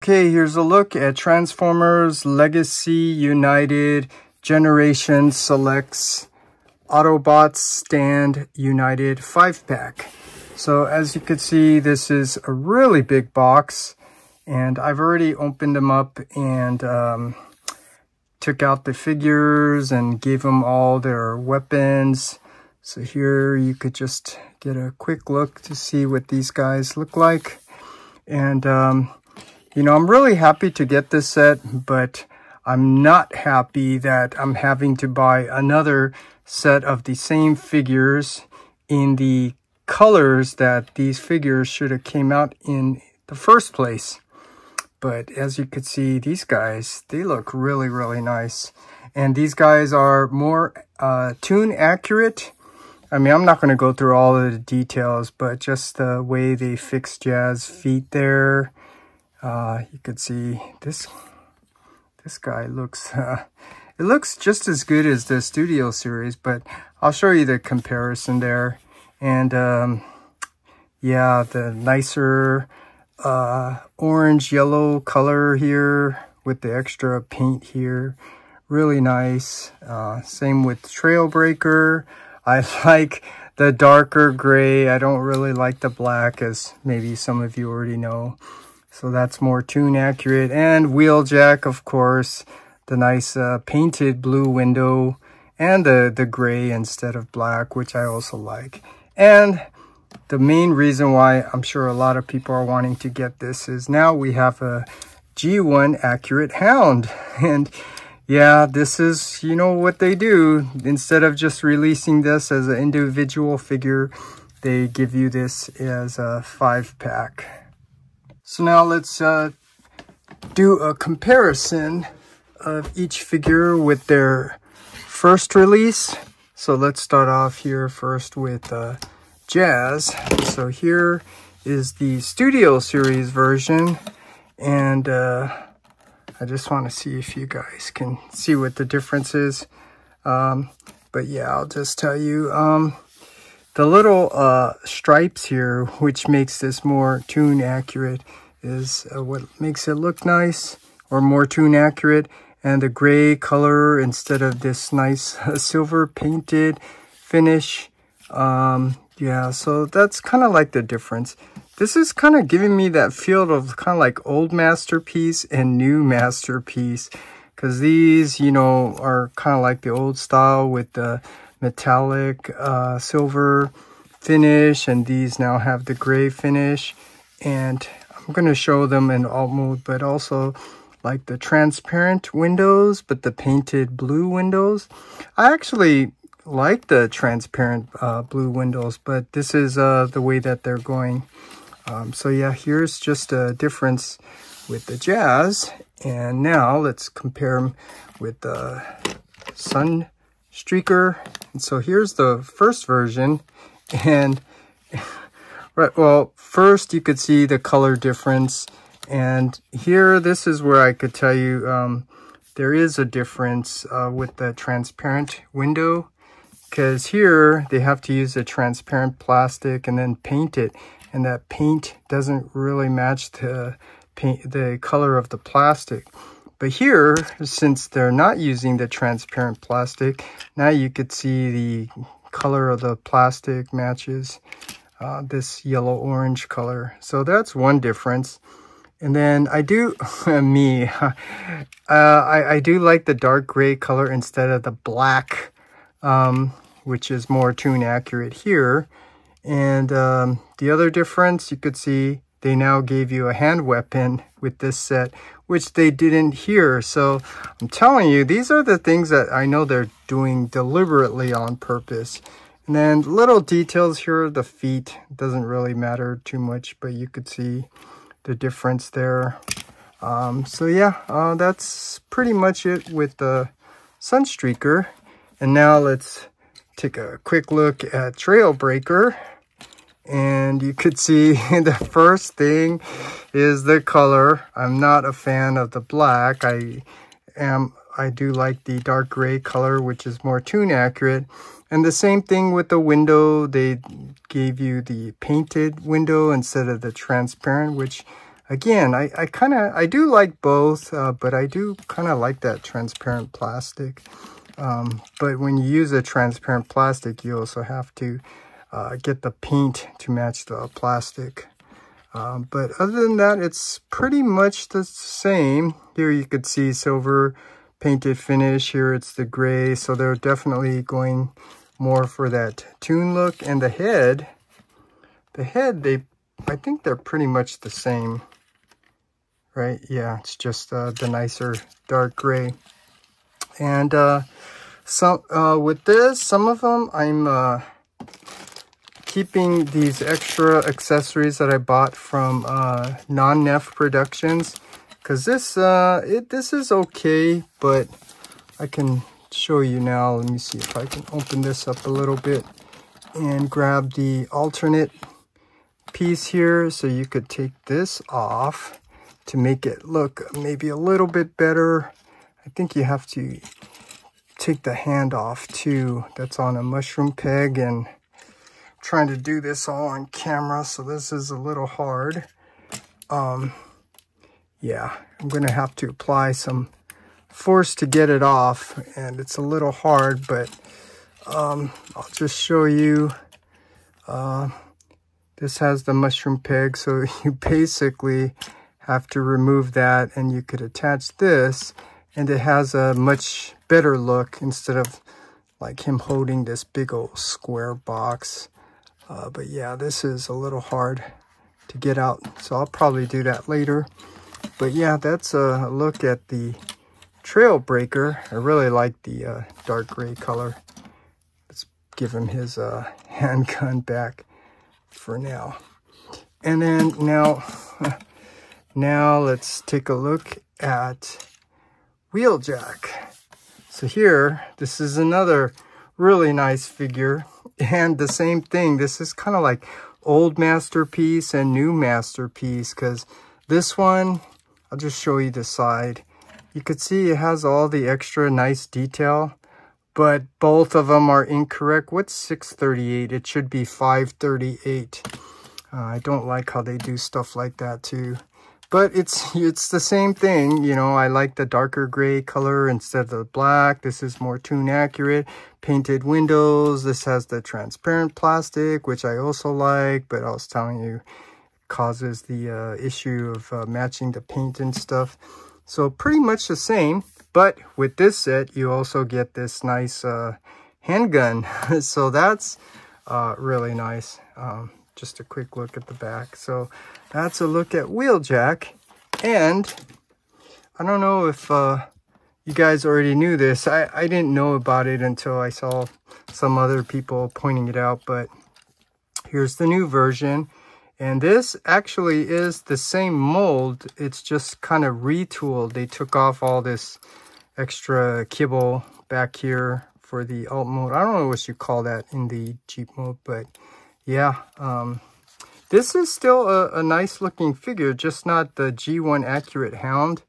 Okay, here's a look at Transformers Legacy United Generation Selects Autobots Stand United 5-pack. So as you can see, this is a really big box, and I've already opened them up and took out the figures and gave them all their weapons. So here you could just get a quick look to see what these guys look like. And you know, I'm really happy to get this set, but I'm not happy that I'm having to buy another set of the same figures in the colors that these figures should have came out in the first place. But as you can see, these guys, they look really, really nice. And these guys are more tune accurate. I mean, I'm not going to go through all of the details, but just the way they fix Jazz feet there. You could see this guy looks, it looks just as good as the Studio Series, but I'll show you the comparison there. And yeah, the nicer orange yellow color here with the extra paint here, really nice. Same with Trailbreaker. I like the darker gray. I don't really like the black, as maybe some of you already know. So that's more tune accurate. And Wheeljack, of course, the nice painted blue window and the gray instead of black, which I also like. And the main reason why I'm sure a lot of people are wanting to get this is now we have a G1 accurate Hound. And yeah, this is, you know what they do. Instead of just releasing this as an individual figure, they give you this as a 5-pack. So now let's do a comparison of each figure with their first release. So let's start off here first with Jazz. So here is the Studio Series version, and I just want to see if you guys can see what the difference is. But yeah, I'll just tell you, the little stripes here, which makes this more tune accurate, is what makes it look nice, or more tune accurate. And the gray color instead of this nice silver painted finish. Yeah, so that's kind of like the difference. This is kind of giving me that feel of kind of like old Masterpiece and new Masterpiece, because these, you know, are kind of like the old style with the metallic silver finish, and these now have the gray finish. And I'm going to show them in alt mode, but also like the transparent windows, but the painted blue windows. I actually like the transparent blue windows, but this is the way that they're going. So yeah, here's just a difference with the Jazz. And now let's compare them with the Sunstreaker. And so here's the first version. And right, well, first you could see the color difference. And here, this is where I could tell you there is a difference with the transparent window. Because here, they have to use a transparent plastic and then paint it. And that paint doesn't really match the color of the plastic. But here, since they're not using the transparent plastic, now you could see the color of the plastic matches this yellow-orange color. So that's one difference. And then I do, I do like the dark gray color instead of the black, which is more tune accurate here. And the other difference, you could see they now gave you a hand weapon with this set, which they didn't here. So I'm telling you, these are the things that I know they're doing deliberately on purpose. And then little details here, the feet doesn't really matter too much, but you could see the difference there. So yeah, that's pretty much it with the Sunstreaker. And now let's take a quick look at Trailbreaker. And you could see the first thing is the color. I'm not a fan of the black. I do like the dark gray color, which is more tune accurate. And the same thing with the window. They gave you the painted window instead of the transparent, which again, I do like both, but I do kind of like that transparent plastic. But when you use a transparent plastic, you also have to get the paint to match the plastic. But other than that, it's pretty much the same. Here you could see silver painted finish. Here it's the gray. So they're definitely going more for that toon look. And the head, I think they're pretty much the same, right? Yeah, it's just the nicer dark gray. And with this, some of them I'm keeping these extra accessories that I bought from non-Neff Productions, because this is okay, but I can show you now. Let me see if I can open this up a little bit and grab the alternate piece here, so you could take this off to make it look maybe a little bit better. I think you have to take the hand off too. That's on a mushroom peg, and trying to do this all on camera, so this is a little hard. Yeah, I'm gonna have to apply some force to get it off, and it's a little hard, but I'll just show you. This has the mushroom peg, so you basically have to remove that, and you could attach this, and it has a much better look instead of like him holding this big old square box. But yeah, this is a little hard to get out, so I'll probably do that later. But yeah, that's a look at the Trailbreaker. I really like the dark gray color. Let's give him his handgun back for now. And then now let's take a look at Wheeljack. So here, this is another really nice figure. And the same thing, this is kind of like old masterpiece and new masterpiece, because this one, I'll just show you the side. You could see it has all the extra nice detail, but both of them are incorrect. What's 638? It should be 538. I don't like how they do stuff like that too. But it's the same thing, you know. I like the darker gray color instead of the black. This is more toon accurate. Painted windows. This has the transparent plastic, which I also like, but I was telling you, causes the issue of matching the paint and stuff. So pretty much the same, but with this set, you also get this nice handgun. So that's really nice. Just a quick look at the back. So that's a look at Wheeljack. And I don't know if you guys already knew this. I didn't know about it until I saw some other people pointing it out, but here's the new version. And this actually is the same mold. It's just kind of retooled. They took off all this extra kibble back here for the alt mode. I don't know what you call that in the Jeep mode, but yeah, this is still a nice looking figure, just not the G1 accurate Hound,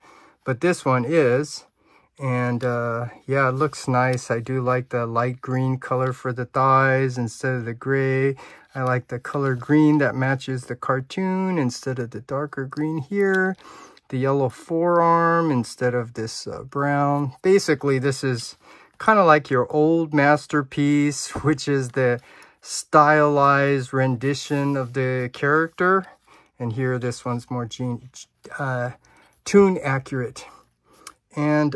but this one is. And yeah, it looks nice. I do like the light green color for the thighs instead of the gray. I like the color green that matches the cartoon instead of the darker green here. The yellow forearm instead of this brown. Basically, this is kind of like your old masterpiece, which is the stylized rendition of the character. And here, this one's more toon accurate. And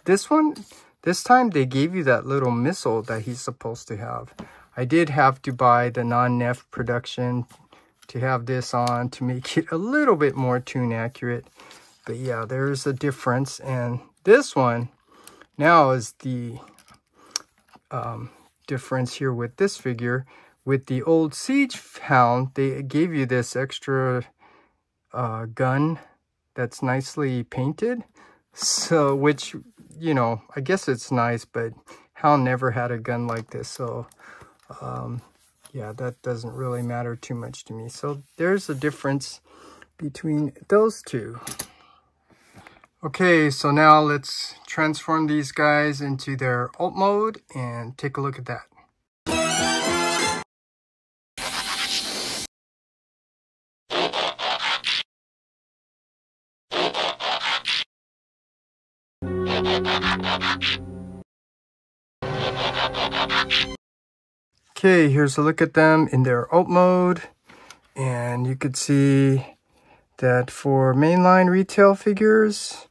this time they gave you that little missile that he's supposed to have. I did have to buy the non-Neff production to have this on to make it a little bit more toon accurate. But yeah, there's a difference. And this one now is the difference here with this figure. With the old Siege Hound, they gave you this extra gun that's nicely painted. So, which, you know, I guess it's nice, but Hound never had a gun like this. So, yeah, that doesn't really matter too much to me. So there's a difference between those two. Okay, so now let's transform these guys into their alt mode and take a look at that. Okay, here's a look at them in their alt mode, and you could see that for mainline retail figures,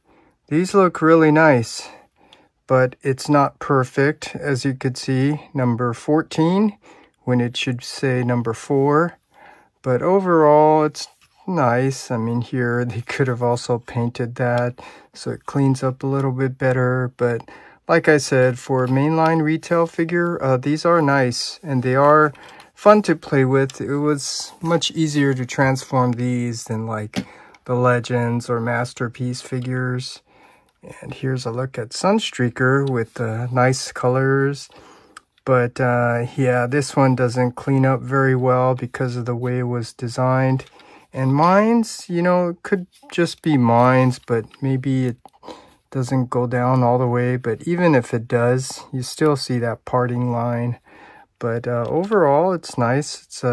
these look really nice, but it's not perfect, as you could see, number 14, when it should say number 4. But overall, it's nice. I mean, here they could have also painted that so it cleans up a little bit better, but like I said, for a mainline retail figure, these are nice and they are fun to play with. It was much easier to transform these than like the Legends or Masterpiece figures. And here's a look at Sunstreaker with the nice colors. But yeah, this one doesn't clean up very well because of the way it was designed. And mines, you know, it could just be mines, but maybe it doesn't go down all the way. But even if it does, you still see that parting line. But overall, it's nice. It's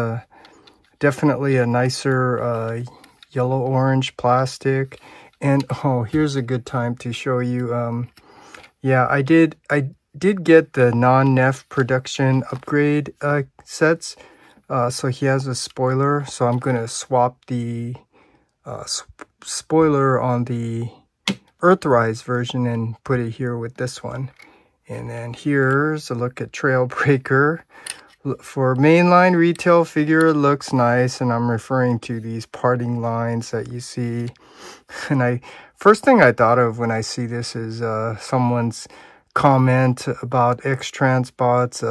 definitely a nicer yellow-orange plastic. And oh, here's a good time to show you. Yeah, I did get the non-NEF production upgrade sets. So he has a spoiler. So I'm going to swap the spoiler on the Earthrise version and put it here with this one. And then here's a look at Trailbreaker. For mainline retail figure, it looks nice, and I'm referring to these parting lines that you see. And first thing I thought of when I see this is someone's comment about X-Transbots,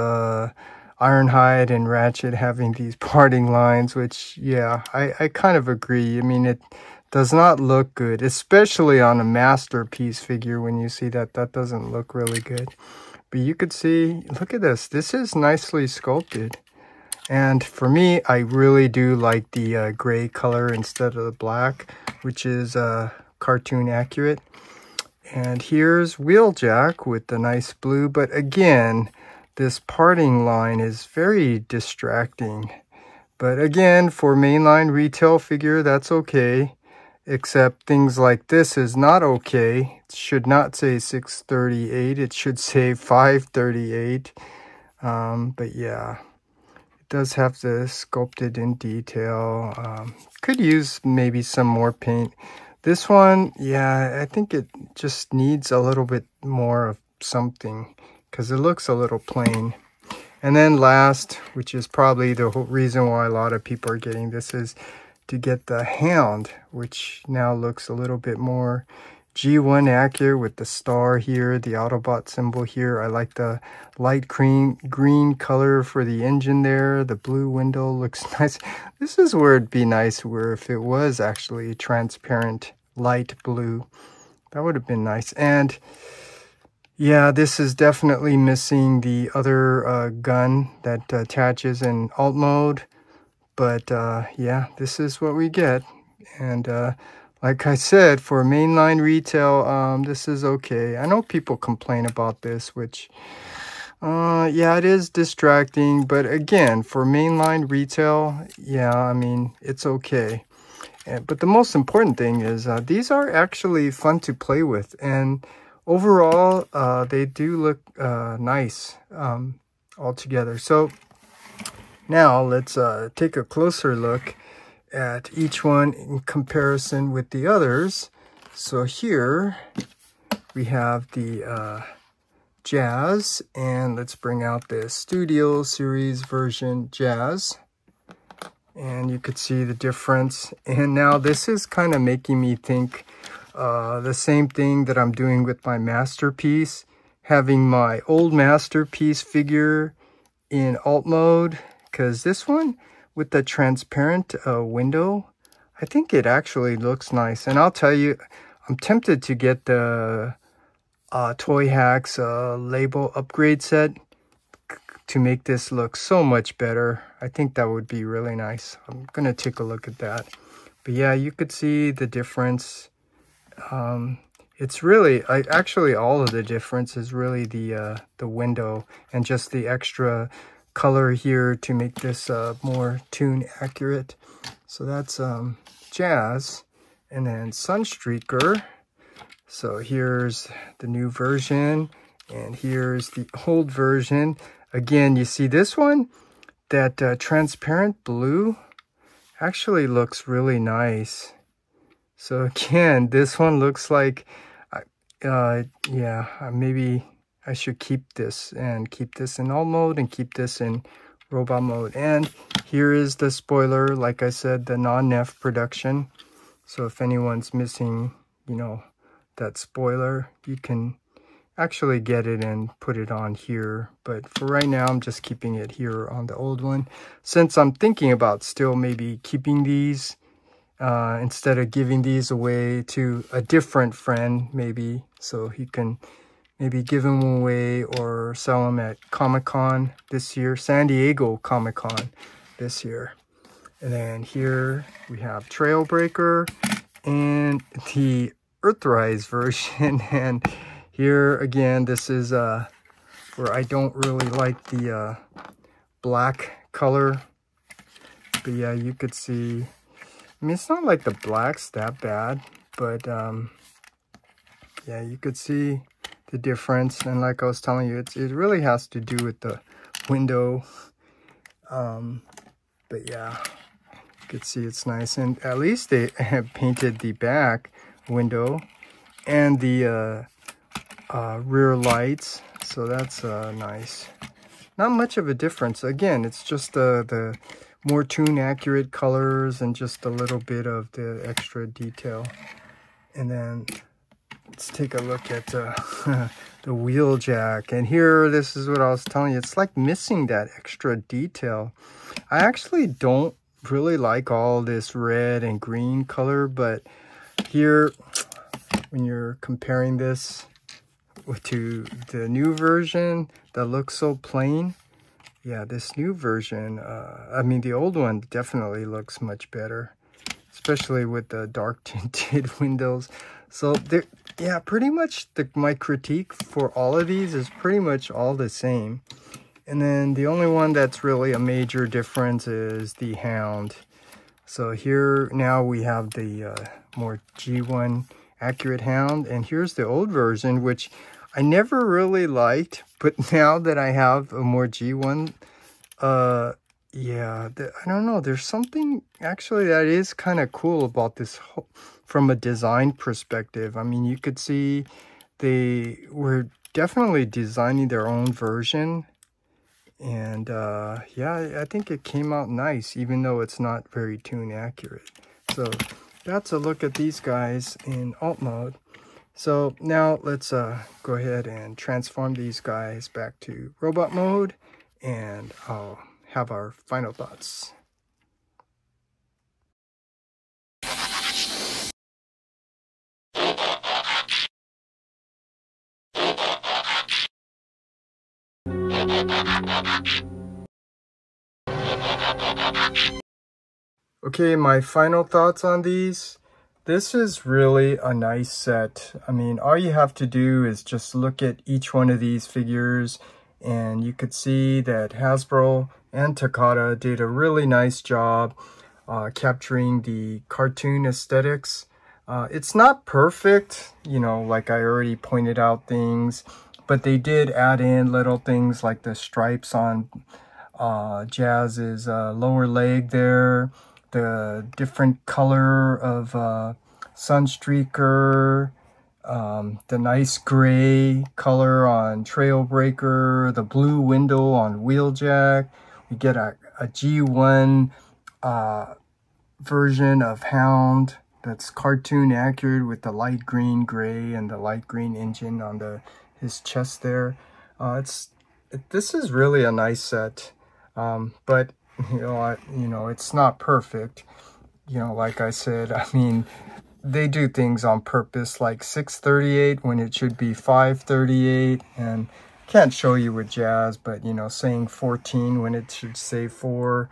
Ironhide and Ratchet having these parting lines, which, yeah, I kind of agree. I mean, it does not look good, especially on a Masterpiece figure. When you see that, that doesn't look really good. But you could see, look at this. This is nicely sculpted. And for me, I really do like the gray color instead of the black, which is cartoon accurate. And here's Wheeljack with the nice blue. But again, this parting line is very distracting. But again, for mainline retail figure, that's okay. Except things like this is not okay. It should not say 638. It should say 538. But yeah, it does have the sculpted in detail. Could use maybe some more paint. This one, yeah, I think it just needs a little bit more of something because it looks a little plain. And then last, which is probably the whole reason why a lot of people are getting this, is to get the Hound, which now looks a little bit more G1 accurate with the star here, the Autobot symbol here. I like the light green color for the engine there. The blue window looks nice. This is where it'd be nice where if it was actually transparent light blue. That would have been nice. And yeah, this is definitely missing the other gun that attaches in alt mode. But yeah, this is what we get. And like I said, for mainline retail, this is okay. I know people complain about this, which, yeah, it is distracting. But again, for mainline retail, yeah, I mean, it's okay. But the most important thing is these are actually fun to play with. And overall, they do look nice altogether. So now let's take a closer look at each one in comparison with the others. So here we have the Jazz, and let's bring out the Studio Series version Jazz. And you could see the difference. And now this is kind of making me think the same thing that I'm doing with my Masterpiece, having my old Masterpiece figure in alt mode, because this one with the transparent window, I think it actually looks nice. And I'll tell you, I'm tempted to get the Toy Hacks label upgrade set to make this look so much better. I think that would be really nice. I'm gonna take a look at that. But yeah, you could see the difference. It's really, actually all of the difference is really the window and just the extra color here to make this more tune accurate. So that's Jazz. And then Sunstreaker. So here's the new version, and here's the old version. Again, you see this one, that transparent blue actually looks really nice. So again, this one looks like, yeah, maybe I should keep this and keep this in alt mode and keep this in robot mode. And here is the spoiler, like I said, the non-NEF production. So if anyone's missing, you know, that spoiler, you can actually get it and put it on here. But for right now, I'm just keeping it here on the old one, since I'm thinking about still maybe keeping these instead of giving these away to a different friend, maybe, so he can maybe give them away or sell them at Comic-Con this year, San Diego Comic-Con this year. And then here we have Trailbreaker and the Earthrise version. And here again, this is where I don't really like the black color. But yeah, you could see, I mean, it's not like the black's that bad, but yeah, you could see the difference. And like I was telling you, it really has to do with the window. But yeah, you could see it's nice. And at least they have painted the back window and the rear lights, so that's nice. Not much of a difference. Again, it's just the more tune accurate colors and just a little bit of the extra detail. And then let's take a look at the Wheeljack. And here, this is what I was telling you, it's like missing that extra detail. I actually don't really like all this red and green color, but here, when you're comparing this to the new version that looks so plain, yeah, this new version, I mean, the old one definitely looks much better, especially with the dark tinted windows. So there, yeah, pretty much my critique for all of these is pretty much all the same. And then the only one that's really a major difference is the Hound. So here now we have the more G1 accurate Hound, and here's the old version, which I never really liked, but now that I have a more G1, yeah, I don't know, there's something actually that is kind of cool about this from a design perspective. I mean, you could see they were definitely designing their own version, and yeah, I think it came out nice, even though it's not very tune accurate. So that's a look at these guys in alt mode. So now let's go ahead and transform these guys back to robot mode, and I'll have our final thoughts. Okay, my final thoughts on these. This is really a nice set. I mean, all you have to do is just look at each one of these figures, and you could see that Hasbro and Takata did a really nice job capturing the cartoon aesthetics. It's not perfect, you know, like I already pointed out things, but they did add in little things like the stripes on Jazz's lower leg there, the different color of Sunstreaker, the nice gray color on Trailbreaker, the blue window on Wheeljack. We get a G1 version of Hound that's cartoon accurate with the light green gray and the light green engine on his chest there. This is really a nice set, but you know, it's not perfect. You know, like I said, I mean, they do things on purpose, like 638 when it should be 538, and can't show you with Jazz, but you know, saying 14 when it should say 4,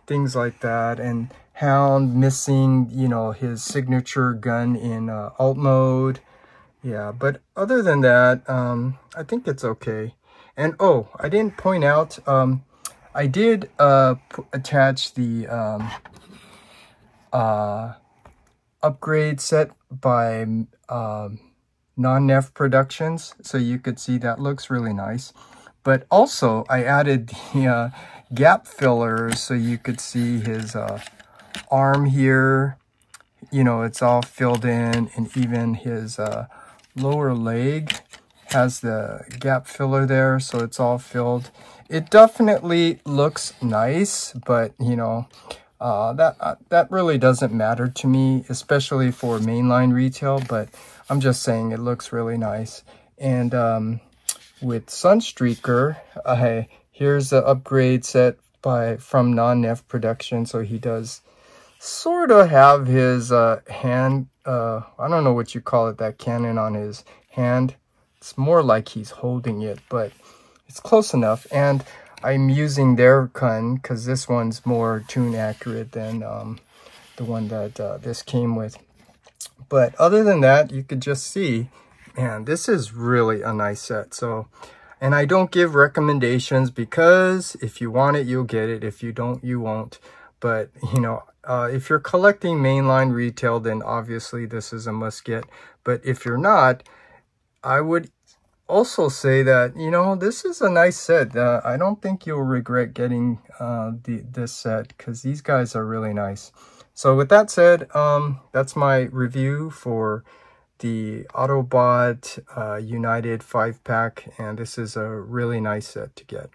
things like that. And Hound missing, you know, his signature gun in alt mode. Yeah, but other than that, I think it's okay. And oh, I didn't point out, I did attach the upgrade set by non-Neff Productions. So you could see that looks really nice. But also I added the gap fillers so you could see his arm here. You know, it's all filled in, and even his lower leg has the gap filler there, so it's all filled. It definitely looks nice, but you know, that really doesn't matter to me, especially for mainline retail, but I'm just saying it looks really nice. And with Sunstreaker, here's the upgrade set from Non-Neff Production. So he does sort of have his hand, I don't know what you call it, that cannon on his hand. It's more like he's holding it, but it's close enough. And I'm using their gun because this one's more tune accurate than the one that this came with. But other than that, you could just see, man, this is really a nice set. So, and I don't give recommendations because if you want it, you'll get it. If you don't, you won't. But, you know, if you're collecting mainline retail, then obviously this is a must get. But if you're not, I would also say that, you know, this is a nice set. I don't think you'll regret getting this set because these guys are really nice. So with that said, that's my review for the Autobot United 5-pack, and this is a really nice set to get.